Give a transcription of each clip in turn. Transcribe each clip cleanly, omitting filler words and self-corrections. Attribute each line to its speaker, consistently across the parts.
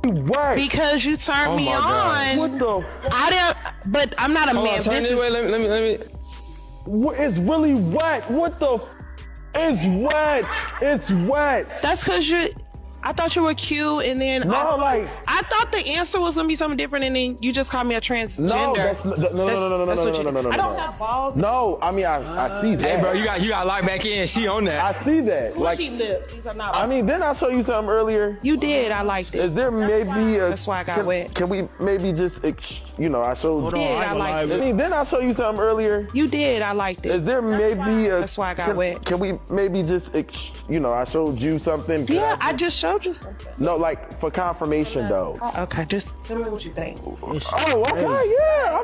Speaker 1: What?
Speaker 2: Because you turned me on.
Speaker 1: What the?
Speaker 2: I didn't, but I'm not a man.
Speaker 3: Turn it away. Let me.
Speaker 1: It's really wet. What the? It's wet. It's wet.
Speaker 2: That's because I thought you were cute, and then I thought the answer was gonna be something different, and then you just called me a transgender.
Speaker 1: No.
Speaker 2: I don't have balls.
Speaker 1: No, I mean I see that.
Speaker 3: Hey, bro, you got locked back in. She on that.
Speaker 1: I see that.
Speaker 2: Bushy lips. These are not.
Speaker 1: I mean, didn't I show you something earlier?
Speaker 2: You did. I liked it.
Speaker 1: Is there maybe
Speaker 2: That's why I got wet.
Speaker 1: Can we maybe just, I showed.
Speaker 2: Hold on, I liked it.
Speaker 1: I mean, didn't I show you something earlier?
Speaker 2: You did. I liked it.
Speaker 1: Is there maybe
Speaker 2: That's why I got wet.
Speaker 1: Can we maybe just, I showed you something?
Speaker 2: Yeah, I just showed you something.
Speaker 1: No, like for confirmation though.
Speaker 2: Okay, just tell me what you think.
Speaker 1: Oh, okay, yeah.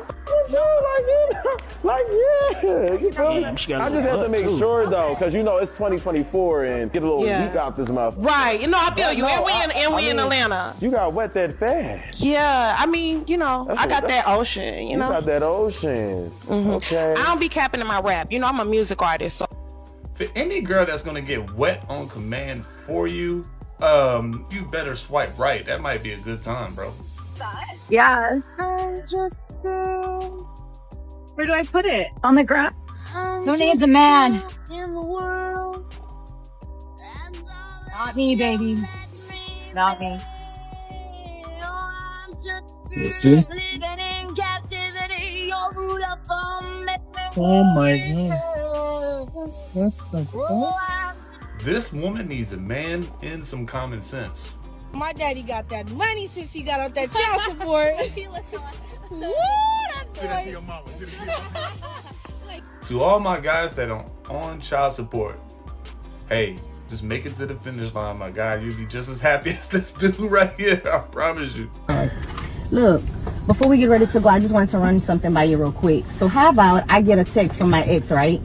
Speaker 1: You feel me? I just have to make sure though, because it's 2024 and get a little leak out this mouth.
Speaker 2: Right, I feel you. And we in Atlanta.
Speaker 1: You got wet that fast.
Speaker 2: Yeah, I mean, I got that ocean. You
Speaker 1: got that ocean. Okay.
Speaker 2: I don't be capping in my rap. I'm a music artist. So.
Speaker 4: For any girl that's gonna get wet on command for you, you better swipe right. That might be a good time, bro.
Speaker 5: Yeah. Where do I put it? On the ground. Who needs a man? Not me, baby. Not me.
Speaker 3: You see? Oh my
Speaker 4: god. This woman needs a man and some common sense.
Speaker 6: My daddy got that money since he got out that child support. Woo, that's nice.
Speaker 4: To all my guys that are on child support, hey, just make it to the finish line, my guy. You'll be just as happy as this dude right here. I promise you.
Speaker 7: Look, before we get ready to go, I just wanted to run something by you real quick. So how about I get a text from my ex, right?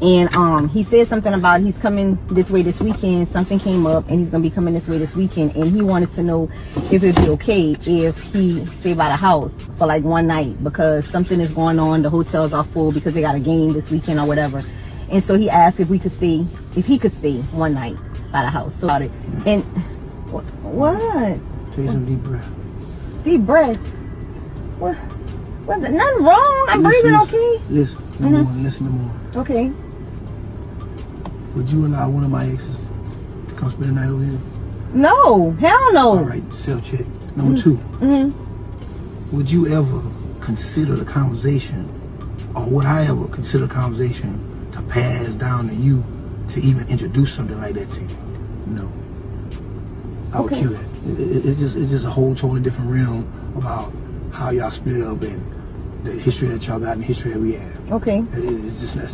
Speaker 7: And he said something about he's coming this way this weekend. Something came up and he's gonna be coming this way this weekend, and he wanted to know if it'd be okay if he stayed by the house for like one night because something is going on. The hotels are full because they got a game this weekend or whatever. And so he asked if he could stay one night by the house. So about it. And what?
Speaker 8: Take some deep breath.
Speaker 7: Deep breath. What? Nothing wrong. I'm breathing okay.
Speaker 8: Listen no more.
Speaker 7: Okay.
Speaker 8: Would you allow one of my exes to come spend the night over here?
Speaker 7: No, hell no.
Speaker 8: All right, self-check. Number two. Would you ever consider the conversation, or would I ever consider the conversation to pass down to you to even introduce something like that to you? No. I would kill that. It's just a whole totally different realm about how y'all split up and the history that y'all got and the history that we have.
Speaker 7: Okay.
Speaker 8: It's not.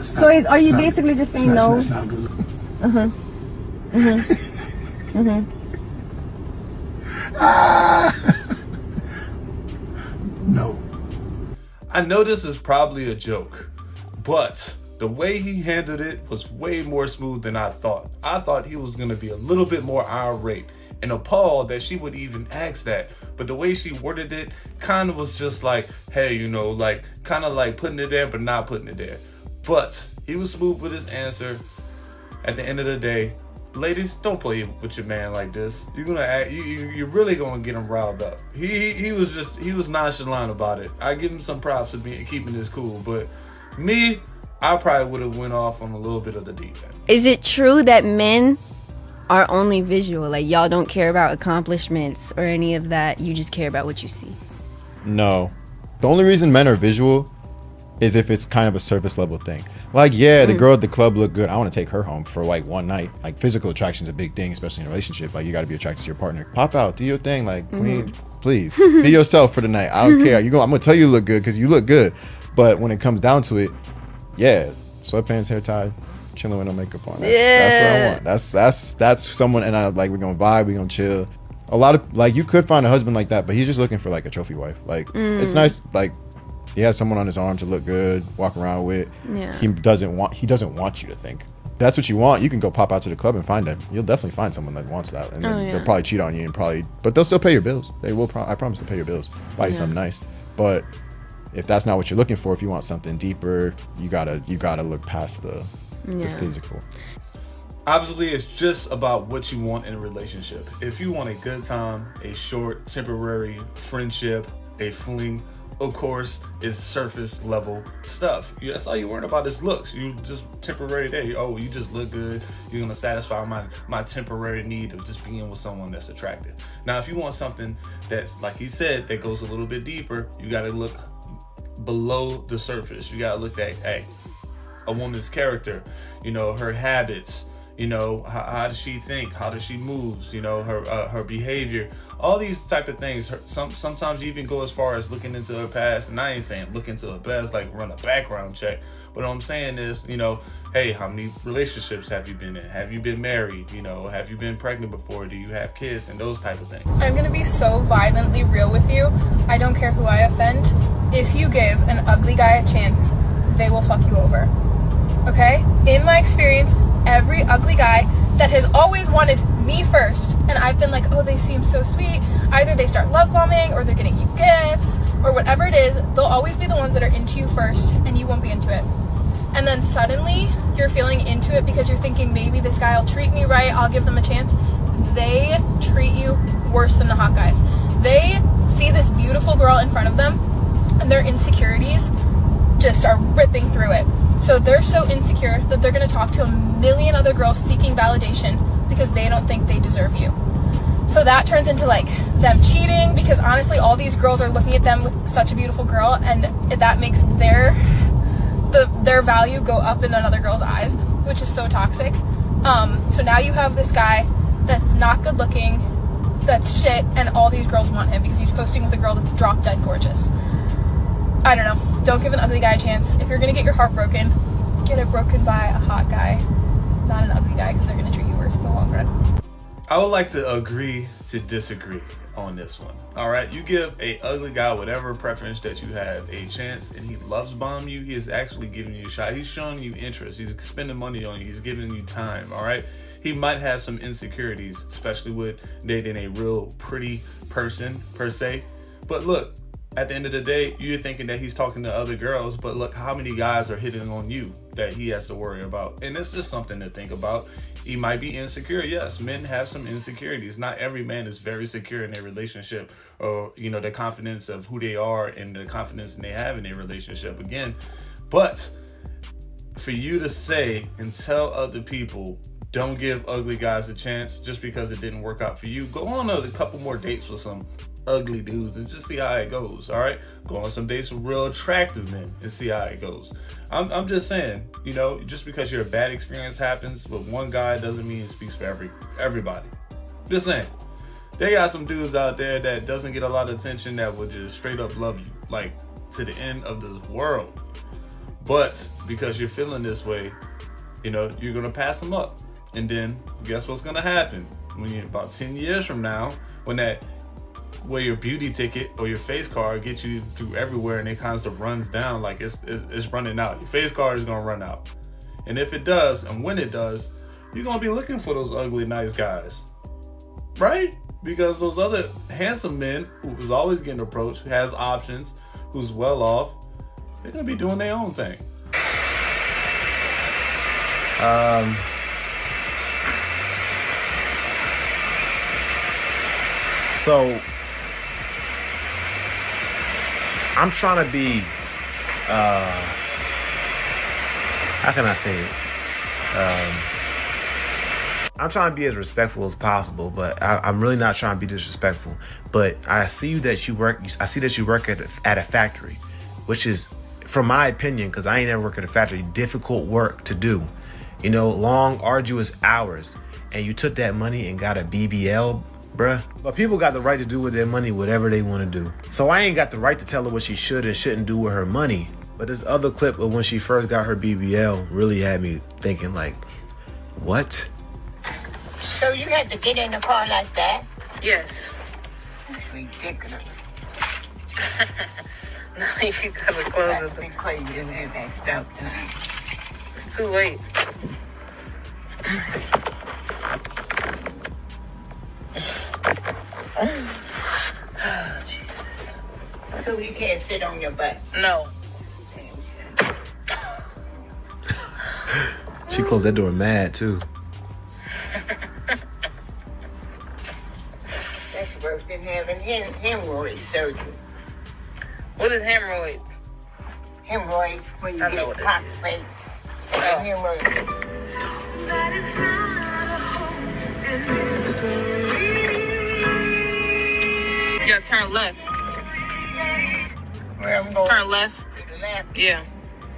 Speaker 7: So are you basically just saying no?
Speaker 8: It's not good. No.
Speaker 4: I know this is probably a joke, but the way he handled it was way more smooth than I thought. I thought he was gonna be a little bit more irate and appalled that she would even ask that. But the way she worded it kind of was just like, hey, kind of like putting it there, but not putting it there. But he was smooth with his answer. At the end of the day, ladies, don't play with your man like this. You're really gonna get him riled up. He was nonchalant about it. I give him some props for keeping this cool, but me, I probably would have went off on a little bit of the deep end.
Speaker 9: Is it true that men are only visual? Like, y'all don't care about accomplishments or any of that, you just care about what you see?
Speaker 10: No. The only reason men are visual is if it's kind of a surface level thing. Like, yeah, the girl at the club looked good, I want to take her home for like one night. Like, physical attraction is a big thing, especially in a relationship. Like, you got to be attracted to your partner. Pop out, do your thing. Like, queen, please be yourself for the night. I don't care. I'm gonna tell you look good because you look good. But when it comes down to it, yeah, sweatpants, hair tied, chilling with no makeup on. That's what I want. That's someone, and we're gonna vibe, we're gonna chill. A lot of, like, you could find a husband like that, but he's just looking for like a trophy wife. Like, it's nice, like, he has someone on his arm to look good, walk around with.
Speaker 9: Yeah.
Speaker 10: He doesn't want you to think. That's what you want. You can go pop out to the club and find it. You'll definitely find someone that wants that, and then they'll probably cheat on you but they'll still pay your bills. They will. I promise to pay your bills, buy you something nice. But if that's not what you're looking for, if you want something deeper, you gotta look past the physical.
Speaker 4: Obviously, it's just about what you want in a relationship. If you want a good time, a short, temporary friendship, a fling, of course, it's surface level stuff. That's all you worry about is looks. You just temporary there. Oh, you just look good. You're gonna satisfy my temporary need of just being with someone that's attractive. Now, if you want something that's, like he said, that goes a little bit deeper, you gotta look below the surface. You gotta look at, hey, a woman's character, you know, her habits, you know, how does she think, how does she moves, you know, her behavior, all these type of things. Sometimes you even go as far as looking into her past, and I ain't saying look into her past like run a background check, but what I'm saying is, you know, hey, how many relationships have you been in? Have you been married? You know, have you been pregnant before? Do you have kids? And those type of things.
Speaker 11: I'm gonna be so violently real with you. I don't care who I offend. If you give an ugly guy a chance, they will fuck you over. Okay? In my experience, every ugly guy that has always wanted me first, and I've been like, oh, they seem so sweet, either they start love bombing or they're getting you gifts or whatever it is, they'll always be the ones that are into you first and you won't be into it. And then suddenly you're feeling into it because you're thinking maybe this guy will treat me right, I'll give them a chance. They treat you worse than the hot guys. They see this beautiful girl in front of them and their insecurities just are ripping through it. So they're so insecure that they're going to talk to a million other girls seeking validation because they don't think they deserve you. So that turns into like them cheating, because honestly all these girls are looking at them with such a beautiful girl, and that makes their value go up in another girl's eyes, which is so toxic. So now you have this guy that's not good looking, that's shit, and all these girls want him because he's posting with a girl that's drop dead gorgeous. I don't know. Don't give an ugly guy a chance. If you're gonna get your heart broken, get it broken by a hot guy, not an ugly guy, because they're gonna treat you worse in the long run.
Speaker 4: I would like to agree to disagree on this one. All right, you give a ugly guy whatever preference that you have a chance, and he loves bomb you. He is actually giving you a shot. He's showing you interest. He's spending money on you. He's giving you time. All right. He might have some insecurities, especially with dating a real pretty person per se. But look, at the end of the day, you're thinking that he's talking to other girls, but look how many guys are hitting on you that he has to worry about. And it's just something to think about. He might be insecure. Yes, men have some insecurities. Not every man is very secure in their relationship, or, you know, the confidence of who they are and the confidence they have in their relationship again. But for you to say and tell other people, don't give ugly guys a chance just because it didn't work out for you, go on a couple more dates with some ugly dudes and just see how it goes. All right, go on some dates with real attractive men and see how it goes. I'm just saying, you know, just because your bad experience happens with one guy doesn't mean it speaks for everybody. Just saying, they got some dudes out there that doesn't get a lot of attention that will just straight up love you like to the end of the world. But because you're feeling this way, you know, you're gonna pass them up, and then guess what's gonna happen when you're about 10 years from now, when that where your beauty ticket or your face card gets you through everywhere and it kind of runs down, like it's running out. Your face card is gonna run out. And if it does, and when it does, you're gonna be looking for those ugly, nice guys. Right? Because those other handsome men who's always getting approached, who has options, who's well off, they're gonna be doing their own thing.
Speaker 12: So I'm trying to be, how can I say it? I'm trying to be as respectful as possible, but I'm really not trying to be disrespectful. But I see that you work at a factory, which is, from my opinion, because I ain't never worked at a factory, difficult work to do. You know, long, arduous hours. And you took that money and got a BBL, bruh. But people got the right to do with their money whatever they want to do. So I ain't got the right to tell her what she should and shouldn't do with her money. But this other clip of when she first got her BBL really had me thinking, like, what?
Speaker 13: So you had to get in the car like that?
Speaker 14: Yes.
Speaker 13: That's ridiculous.
Speaker 14: No, you gotta close it.
Speaker 13: That's crazy and then next up.
Speaker 14: It's too late.
Speaker 13: Oh, Jesus. So you can't sit on your butt?
Speaker 14: No.
Speaker 12: She closed that door mad too.
Speaker 13: been having hemorrhoid surgery.
Speaker 14: What is hemorrhoids?
Speaker 13: Hemorrhoids when you get hot plates. Hemorrhoids.
Speaker 14: Yeah, turn left.
Speaker 13: Where I'm going?
Speaker 14: Turn left.
Speaker 13: To the left.
Speaker 14: Yeah.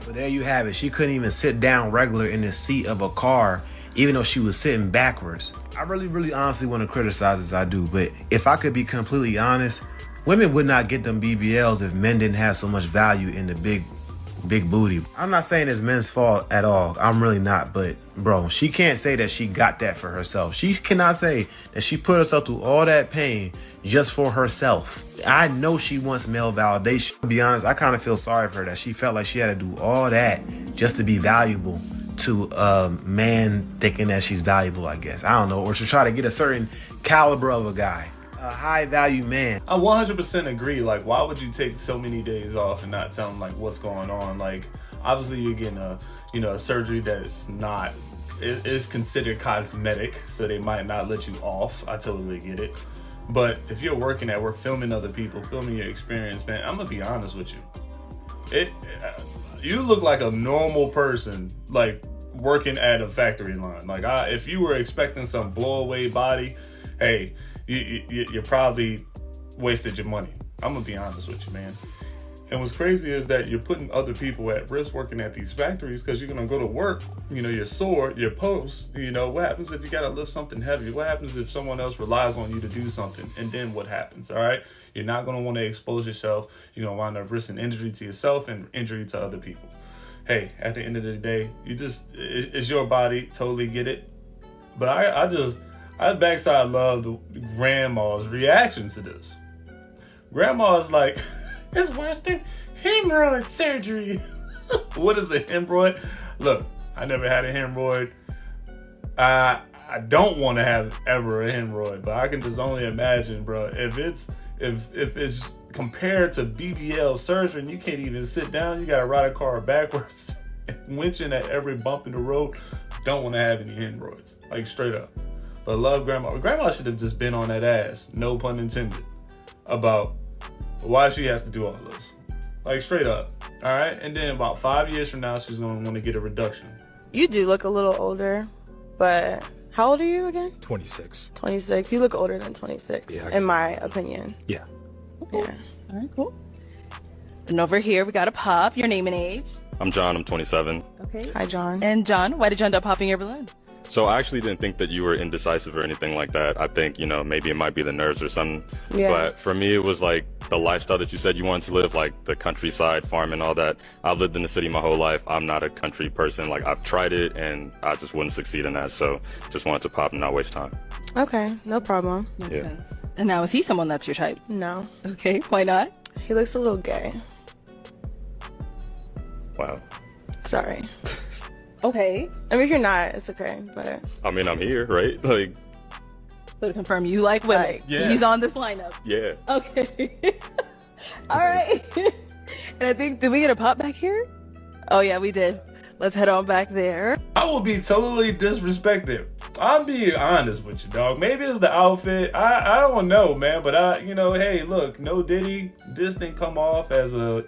Speaker 12: So there you have it. She couldn't even sit down regular in the seat of a car, even though she was sitting backwards. I really honestly want to criticize as I do, but if I could be completely honest, women would not get them BBLs if men didn't have so much value in the big booty. I'm not saying it's men's fault at all. I'm really not, but bro, she can't say that she got that for herself. She cannot say that she put herself through all that pain just for herself. I know she wants male validation. To be honest, I kind of feel sorry for her that she felt like she had to do all that just to be valuable to a man thinking that she's valuable, I guess. I don't know, or to try to get a certain caliber of a guy. A high value man.
Speaker 4: I 100% agree. Like, why would you take so many days off and not tell them like what's going on? Like, obviously you're getting a surgery that is not, it is considered cosmetic, so they might not let you off. I totally get it. But if you're working at work, filming other people, filming your experience, man, I'm gonna be honest with you. You look like a normal person, like working at a factory line. Like, if you were expecting some blow away body, hey, you probably wasted your money. I'm gonna be honest with you, man. And what's crazy is that you're putting other people at risk working at these factories because you're gonna go to work, you're sore, you're post, what happens if you gotta lift something heavy? What happens if someone else relies on you to do something? And then what happens, all right? You're not gonna wanna expose yourself. You're gonna wind up risking injury to yourself and injury to other people. Hey, at the end of the day, it's your body, totally get it. But I backside love the grandma's reaction to this. Grandma's like, it's worse than hemorrhoid surgery. What is a hemorrhoid? Look, I never had a hemorrhoid. I don't want to have ever a hemorrhoid, but I can just only imagine, bro. If it's compared to BBL surgery and you can't even sit down, you gotta ride a car backwards, winching at every bump in the road. Don't want to have any hemorrhoids, like straight up. But love grandma. Grandma should have just been on that ass, no pun intended, about why she has to do all this. Like straight up. All right. And then about 5 years from now, she's going to want to get a reduction.
Speaker 15: You do look a little older, but how old are you again?
Speaker 16: 26.
Speaker 15: 26. You look older than 26, in my opinion.
Speaker 16: Yeah.
Speaker 15: Yeah.
Speaker 17: All right, cool. And over here, we got a pop. Your name and age?
Speaker 18: I'm John. I'm 27.
Speaker 15: Okay. Hi, John.
Speaker 17: And John, why did you end up popping your balloon?
Speaker 18: So I actually didn't think that you were indecisive or anything like that. I think, maybe it might be the nerves or something.
Speaker 15: Yeah.
Speaker 18: But for me, it was like the lifestyle that you said you wanted to live, like the countryside, farm and all that. I've lived in the city my whole life. I'm not a country person. Like, I've tried it and I just wouldn't succeed in that. So just wanted to pop and not waste time.
Speaker 15: Okay, no problem.
Speaker 17: Makes sense. And now, is he someone that's your type?
Speaker 15: No.
Speaker 17: Okay, why not?
Speaker 15: He looks a little gay.
Speaker 18: Wow.
Speaker 15: Sorry.
Speaker 17: Okay.
Speaker 15: I mean, if you're not, it's okay, but...
Speaker 18: I mean, I'm here, right? Like...
Speaker 17: So to confirm, you like women.
Speaker 18: Yeah.
Speaker 17: He's on this lineup.
Speaker 18: Yeah.
Speaker 17: Okay. All right. And I think, did we get a pop back here? Oh, yeah, we did. Let's head on back there.
Speaker 4: I will be totally disrespected. I'm being honest with you, dog. Maybe it's the outfit. I don't know, man. But hey, look, no Diddy. This didn't come off as a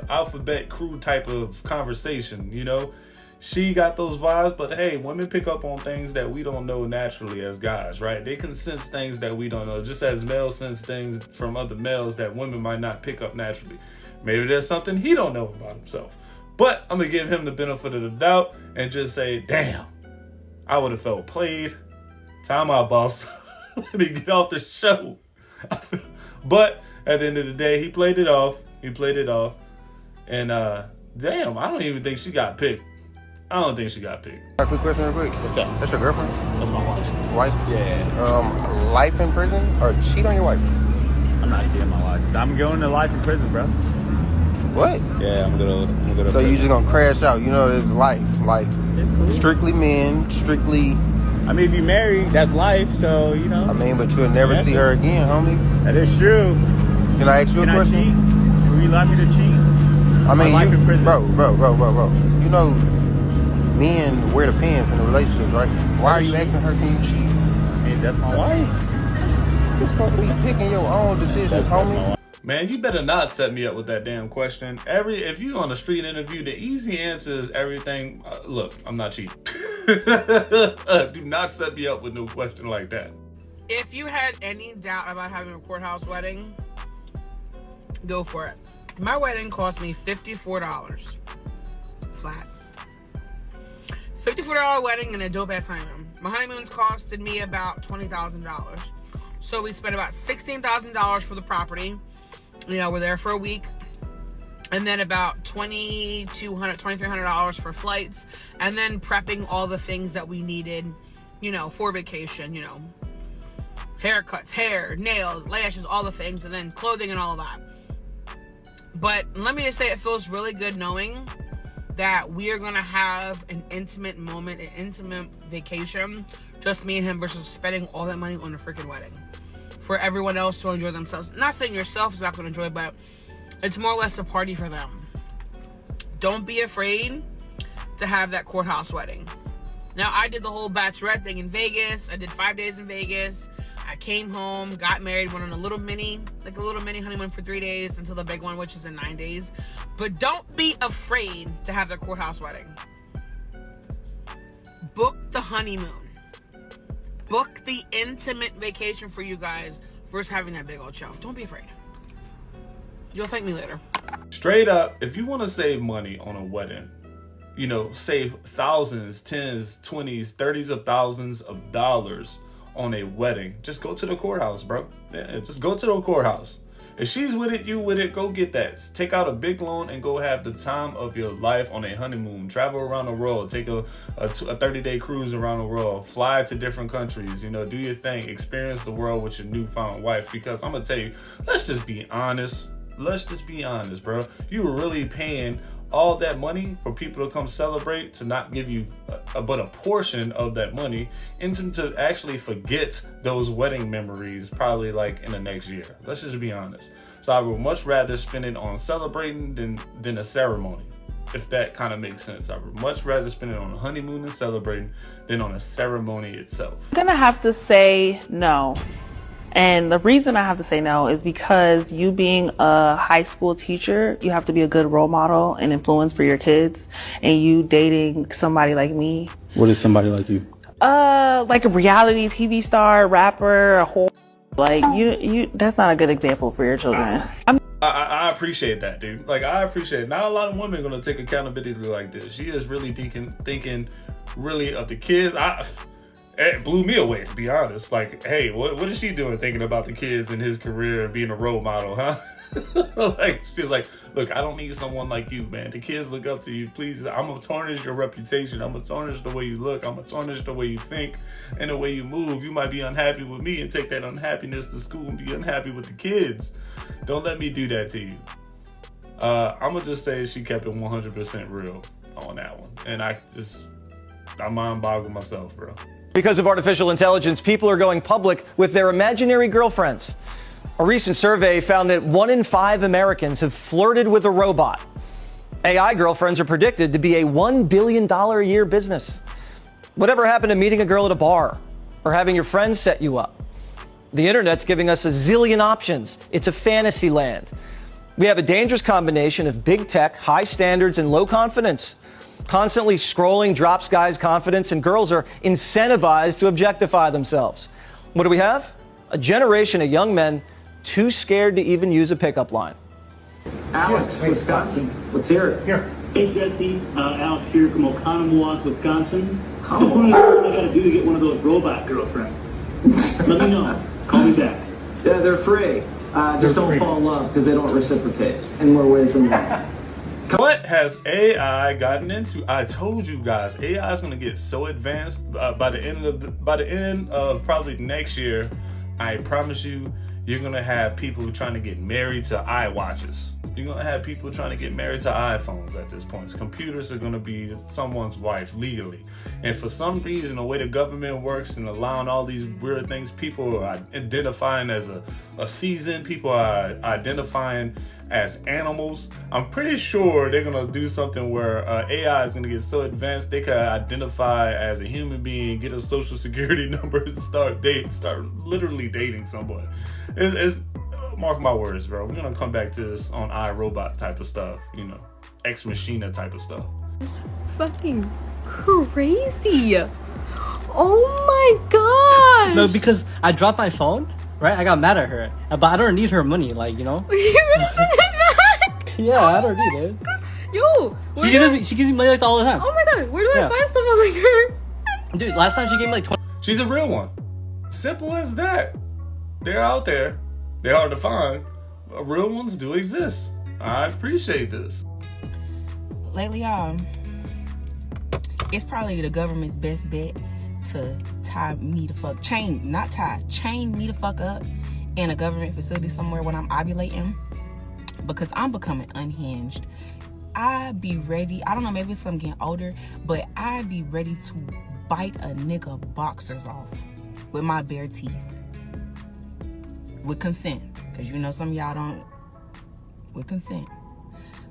Speaker 4: alphabet crew type of conversation. She got those vibes, but hey, women pick up on things that we don't know naturally as guys, right? They can sense things that we don't know, just as males sense things from other males that women might not pick up naturally. Maybe there's something he don't know about himself. But I'm gonna give him the benefit of the doubt and just say, damn, I would have felt played. Time out, boss. Let me get off the show. But at the end of the day, he played it off. And damn, I don't even think she got picked. I don't think she got picked.
Speaker 19: A quick question real quick.
Speaker 4: What's up?
Speaker 19: That's your girlfriend?
Speaker 4: That's my wife.
Speaker 19: Wife?
Speaker 4: Yeah.
Speaker 19: Life in prison or cheat on your wife?
Speaker 20: I'm not cheating on my wife. I'm going to life in prison, bro.
Speaker 19: What?
Speaker 20: Yeah, I'm gonna
Speaker 19: So you just gonna crash out? It's life. Like, strictly men, strictly...
Speaker 20: I mean, if you married, that's life, so,
Speaker 19: I mean, but you'll never see her again, homie.
Speaker 20: That is true.
Speaker 19: Can I ask you a question?
Speaker 20: I cheat? Will you allow me to cheat?
Speaker 19: I mean,
Speaker 20: life in prison.
Speaker 19: Bro. Men wear the pants in the relationships, right? Why are you asking her, can you cheat?
Speaker 20: I mean, that's my wife.
Speaker 19: You're supposed to be picking your own decisions, homie.
Speaker 4: Man, you better not set me up with that damn question. If you on a street interview, the easy answer is everything. Look, I'm not cheating. Do not set me up with no question like that.
Speaker 16: If you had any doubt about having a courthouse wedding, go for it. My wedding cost me $54 flat. $54 wedding and a dope ass honeymoon. My honeymoons costed me about $20,000. So we spent about $16,000 for the property. You know, we're there for a week. And then about $2,200, $2,300 for flights. And then prepping all the things that we needed, you know, for vacation, you know. Haircuts, hair, nails, lashes, all the things. And then clothing and all of that. But let me just say, it feels really good knowing that we are going to have an intimate moment, an intimate vacation. Just me and him versus spending all that money on a freaking wedding. For everyone else to enjoy themselves. Not saying yourself is not going to enjoy, but it's more or less a party for them. Don't be afraid to have that courthouse wedding. Now, I did the whole bachelorette thing in Vegas. I did 5 days in Vegas. I came home, got married, went on a little mini honeymoon for 3 days until the big one, which is in 9 days. But don't be afraid to have the courthouse wedding. Book the honeymoon. Book the intimate vacation for you guys versus having that big old show. Don't be afraid. You'll thank me later.
Speaker 4: Straight up, if you want to save money on a wedding, you know, save thousands, tens, 20s, 30s of thousands of dollars on a wedding, just go to the courthouse, bro. Yeah, just go to the courthouse. If she's with it, you with it, go get that. Take out a big loan and go have the time of your life on a honeymoon. Travel around the world. Take a 30-day cruise around the world. Fly to different countries. You know, do your thing. Experience the world with your newfound wife. Because I'm going to tell you, let's just be honest. Let's just be honest, bro. You were really paying all that money for people to come celebrate, to not give you but a portion of that money, and to actually forget those wedding memories probably like in the next year. Let's just be honest. So I would much rather spend it on celebrating than a ceremony, if that kind of makes sense. I would much rather spend it on a honeymoon and celebrating than on a ceremony itself.
Speaker 15: I'm gonna have to say no. And the reason I have to say no is because you being a high school teacher, you have to be a good role model and influence for your kids. And you dating somebody like me.
Speaker 20: What is somebody like you?
Speaker 15: Like a reality TV star, rapper, a whole, like you that's not a good example for your children.
Speaker 4: I appreciate that, dude. Like, I appreciate it. Not a lot of women are gonna take accountability like this. She is really thinking really of the kids. It blew me away, to be honest. Like, hey, what is she doing thinking about the kids and his career and being a role model, huh? Like, she's like, look, I don't need someone like you, man. The kids look up to you. Please, I'm going to tarnish your reputation. I'm going to tarnish the way you look. I'm going to tarnish the way you think and the way you move. You might be unhappy with me and take that unhappiness to school and be unhappy with the kids. Don't let me do that to you. I'm going to just say she kept it 100% real on that one. And I mind boggle myself, bro.
Speaker 21: Because of artificial intelligence, people are going public with their imaginary girlfriends. A recent survey found that 1 in 5 Americans have flirted with a robot. AI girlfriends are predicted to be a $1 billion a year business. Whatever happened to meeting a girl at a bar or having your friends set you up? The internet's giving us a zillion options. It's a fantasy land. We have a dangerous combination of big tech, high standards, and low confidence. Constantly scrolling drops guys' confidence, and girls are incentivized to objectify themselves. What do we have? A generation of young men too scared to even use a pickup line.
Speaker 22: Alex, Wisconsin. Let's hear it. Here.
Speaker 23: Hey, Jesse. Alex here from Oconomowoc, Wisconsin. Just wondering what I got to do to get one of those robot girlfriends. Let me know. Call me back.
Speaker 22: Yeah, they're free. Just don't fall in love because they don't reciprocate in more ways than one.
Speaker 4: What has AI gotten into? I told you guys, AI is going to get so advanced by the end of probably next year. I promise you, you're going to have people trying to get married to iWatches. You're going to have people trying to get married to iPhones at this point. Computers are going to be someone's wife legally. And for some reason, the way the government works and allowing all these weird things, people are identifying as a season. People are identifying as animals. I'm pretty sure they're gonna do something where AI is gonna get so advanced they can identify as a human being, get a social security number, and start literally dating someone. It's mark my words, bro. We're gonna come back to this on iRobot type of stuff, you know, Ex Machina type of stuff.
Speaker 17: It's fucking crazy. Oh my god.
Speaker 1: No, because I dropped my phone, right? I got mad at her, but I don't need her money, like, you know.
Speaker 17: You're gonna send it back?
Speaker 1: Yeah, I don't need it.
Speaker 17: Yo,
Speaker 1: She gives me money like all the time.
Speaker 17: Oh my god, where do I find someone like her?
Speaker 1: Dude, last time she gave me like 20.
Speaker 4: She's a real one. Simple as that. They're out there. They're hard to find. Real ones do exist. I appreciate this.
Speaker 2: Lately, it's probably the government's best bet to chain me the fuck up in a government facility somewhere when I'm ovulating, because I'm becoming unhinged. I'd be ready, I don't know, maybe it's I'm getting older, but I'd be ready to bite a nigga boxers off with my bare teeth. With consent, because you know some of y'all don't, with consent.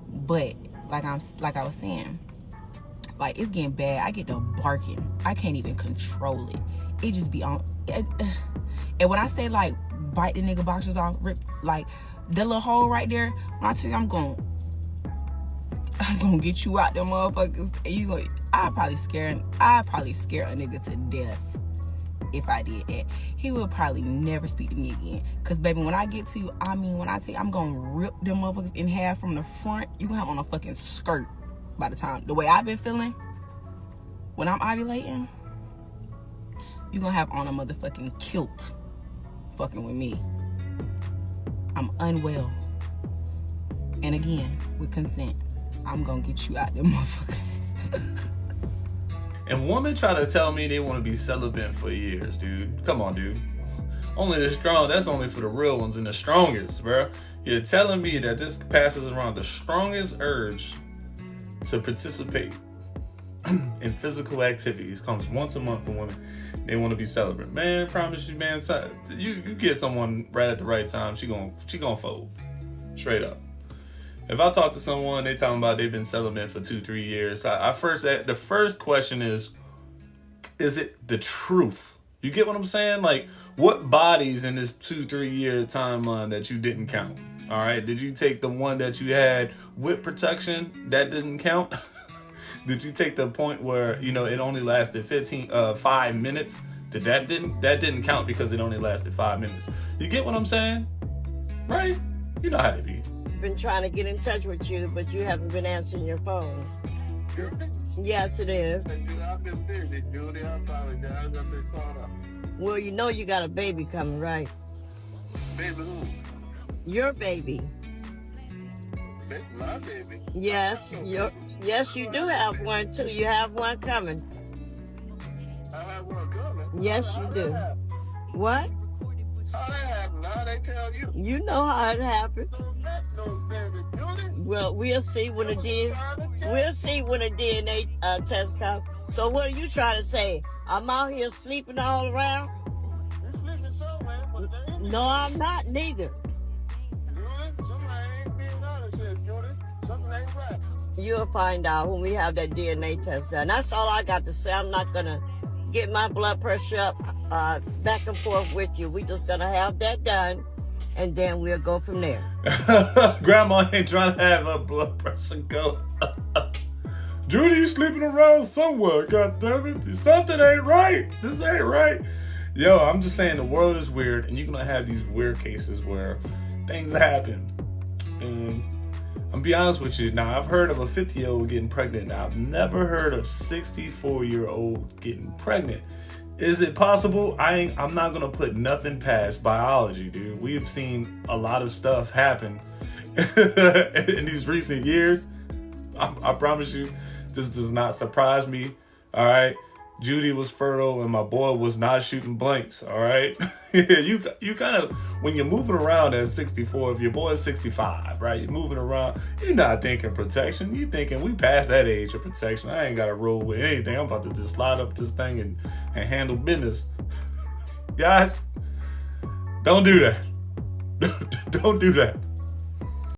Speaker 2: But like I was saying, like, it's getting bad. I get to barking. I can't even control it. It just be on. And when I say like bite the nigga boxers off, rip, like the little hole right there, when I tell you I'm gonna get you out there, motherfuckers. And I'd probably scare a nigga to death if I did that. He would probably never speak to me again. Cause baby, when I get to you, when I tell you I'm gonna rip them motherfuckers in half from the front, you gonna have on a fucking skirt by the time. The way I've been feeling when I'm ovulating, you gonna have on a motherfucking kilt fucking with me. I'm unwell. And again, with consent, I'm gonna get you out there, motherfuckers.
Speaker 4: And women try to tell me they want to be celibate for years, dude. Come on, dude. Only the strong, that's only for the real ones and the strongest, bro. You're telling me that this passes around the strongest urge to participate in physical activities comes once a month for women. They want to be celibate. Man, I promise you, man, you get someone right at the right time, she gonna fold. Straight up. If I talk to someone, they talking about they've been celibate for 2-3 years. The first question is it the truth? You get what I'm saying? Like, what bodies in this 2-3 year timeline that you didn't count? All right, did you take the one that you had with protection? That didn't count. Did you take the point where, you know, it only lasted 5 minutes? That didn't count because it only lasted 5 minutes. You get what I'm saying? Right? You know how to be.
Speaker 5: Been trying to get in touch with you, but you haven't been answering your phone. Yes, it is.
Speaker 24: I've been busy, Judy. I apologize. I've been caught up.
Speaker 5: Well, you know you got a baby coming, right?
Speaker 24: Baby who?
Speaker 5: Your baby.
Speaker 24: My baby?
Speaker 5: Yes, yes, you do have one too. You have one coming.
Speaker 24: I have one coming?
Speaker 5: Yes, you do. What?
Speaker 24: How that happened? How they tell you?
Speaker 5: You know how it happened. Well, we'll see when the DNA test comes. So what are you trying to say? I'm out here sleeping all around?
Speaker 24: You're sleeping somewhere, but
Speaker 5: no, I'm not neither. You'll find out when we have that DNA test done. That's all I got to say. I'm not going to get my blood pressure up back and forth with you. We're just going to have that done, and then we'll go from there.
Speaker 4: Grandma ain't trying to have her blood pressure go. Judy, you sleeping around somewhere. God damn it. Something ain't right. This ain't right. Yo, I'm just saying the world is weird, and you're going to have these weird cases where things happen. And I'm be honest with you. Now, I've heard of a 50-year-old getting pregnant. Now, I've never heard of 64-year-old getting pregnant. Is it possible? I'm not going to put nothing past biology, dude. We've seen a lot of stuff happen in these recent years. I promise you, this does not surprise me. All right. Judy was fertile and my boy was not shooting blanks. All right. you kind of, when you're moving around at 64, if your boy is 65, right? You're moving around, you're not thinking protection. You're thinking we passed that age of protection. I ain't got to roll with anything. I'm about to just slide up this thing and handle business. Guys, don't do that. Don't do that.